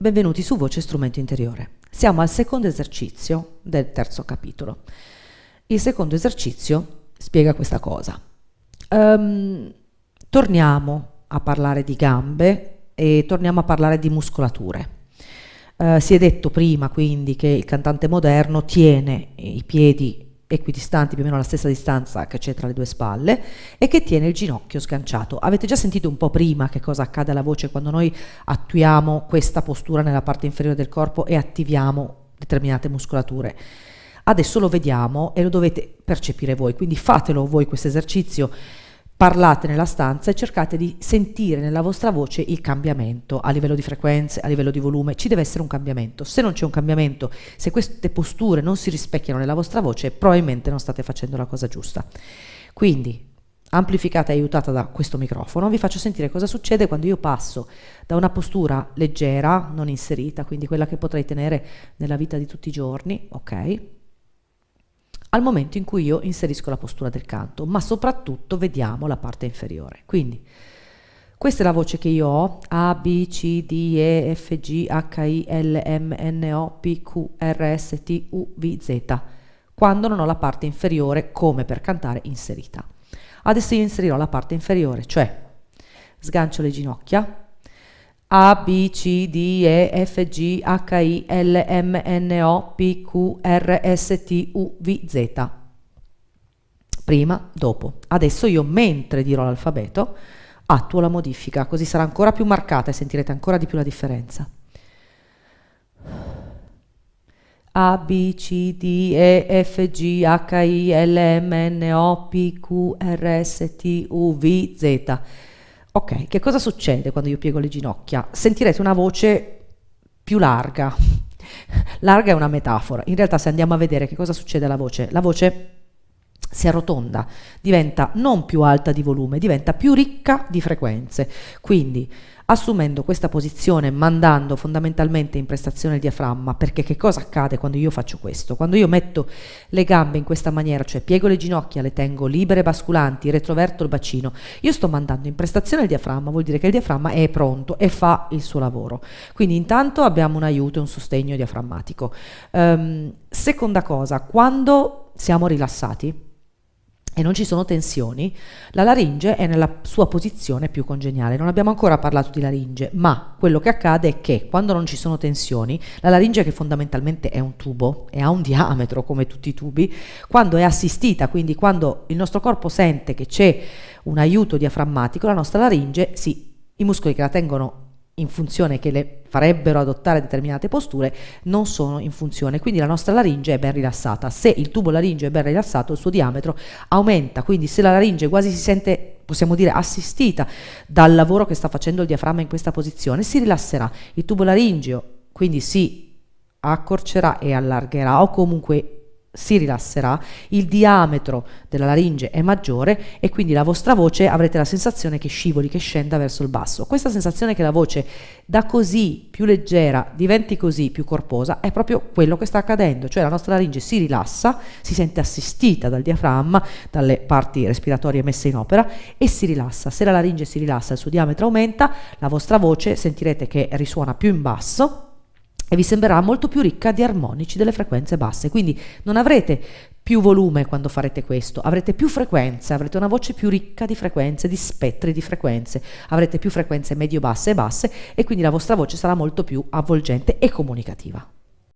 Benvenuti su Voce Strumento Interiore. Siamo al secondo esercizio del terzo capitolo. Il secondo esercizio spiega questa cosa. Torniamo a parlare di gambe e torniamo a parlare di muscolature. Si è detto prima quindi che il cantante moderno tiene i piedi equidistanti, più o meno alla stessa distanza che c'è tra le due spalle, e che tiene il ginocchio sganciato. Avete già sentito un po' prima che cosa accade alla voce quando noi attuiamo questa postura nella parte inferiore del corpo e attiviamo determinate muscolature. Adesso lo vediamo e lo dovete percepire voi, quindi fatelo voi questo esercizio, parlate nella stanza e cercate di sentire nella vostra voce il cambiamento a livello di frequenze, a livello di volume. Ci deve essere un cambiamento. Se non c'è un cambiamento, se queste posture non si rispecchiano nella vostra voce, probabilmente non state facendo la cosa giusta. Quindi, amplificata e aiutata da questo microfono, vi faccio sentire cosa succede quando io passo da una postura leggera, non inserita, quindi quella che potrei tenere nella vita di tutti i giorni, ok? Al momento in cui io inserisco la postura del canto, ma soprattutto vediamo la parte inferiore. Quindi questa è la voce che io ho: A, B, C, D, E, F, G, H, I, L, M, N, O, P, Q, R, S, T, U, V, Z, quando non ho la parte inferiore come per cantare inserita. Adesso io inserirò la parte inferiore, cioè sgancio le ginocchia, A, B, C, D, E, F, G, H, I, L, M, N, O, P, Q, R, S, T, U, V, Z. Prima, dopo. Adesso io, mentre dirò l'alfabeto, attuo la modifica, così sarà ancora più marcata e sentirete ancora di più la differenza. A, B, C, D, E, F, G, H, I, L, M, N, O, P, Q, R, S, T, U, V, Z. Ok, che cosa succede quando io piego le ginocchia? Sentirete una voce più larga. Larga è una metafora. In realtà, se andiamo a vedere che cosa succede alla voce, la voce si arrotonda, diventa non più alta di volume, diventa più ricca di frequenze. Quindi, assumendo questa posizione, mandando fondamentalmente in prestazione il diaframma, perché che cosa accade quando io faccio questo? Quando io metto le gambe in questa maniera, cioè piego le ginocchia, le tengo libere basculanti, retroverto il bacino, io sto mandando in prestazione il diaframma, vuol dire che il diaframma è pronto e fa il suo lavoro. Quindi intanto abbiamo un aiuto e un sostegno diaframmatico. Seconda cosa, quando siamo rilassati e non ci sono tensioni, la laringe è nella sua posizione più congeniale. Non abbiamo ancora parlato di laringe, ma quello che accade è che quando non ci sono tensioni, la laringe, che fondamentalmente è un tubo e ha un diametro come tutti i tubi, quando è assistita, quindi quando il nostro corpo sente che c'è un aiuto diaframmatico, la nostra laringe, sì, i muscoli che la tengono in funzione, che le farebbero adottare determinate posture, non sono in funzione, quindi la nostra laringe è ben rilassata. Se il tubo laringeo è ben rilassato, il suo diametro aumenta, quindi se la laringe quasi si sente, possiamo dire, assistita dal lavoro che sta facendo il diaframma in questa posizione, si rilasserà. Il tubo laringeo quindi si accorcerà e allargherà, o comunque si rilasserà, il diametro della laringe è maggiore e quindi la vostra voce avrete la sensazione che scivoli, che scenda verso il basso. Questa sensazione che la voce da così più leggera diventi così più corposa è proprio quello che sta accadendo, cioè la nostra laringe si rilassa, si sente assistita dal diaframma, dalle parti respiratorie messe in opera e si rilassa. Se la laringe si rilassa, il suo diametro aumenta, la vostra voce sentirete che risuona più in basso e vi sembrerà molto più ricca di armonici delle frequenze basse. Quindi non avrete più volume quando farete questo, avrete più frequenze, avrete una voce più ricca di frequenze, di spettri di frequenze, avrete più frequenze medio-basse e basse e quindi la vostra voce sarà molto più avvolgente e comunicativa.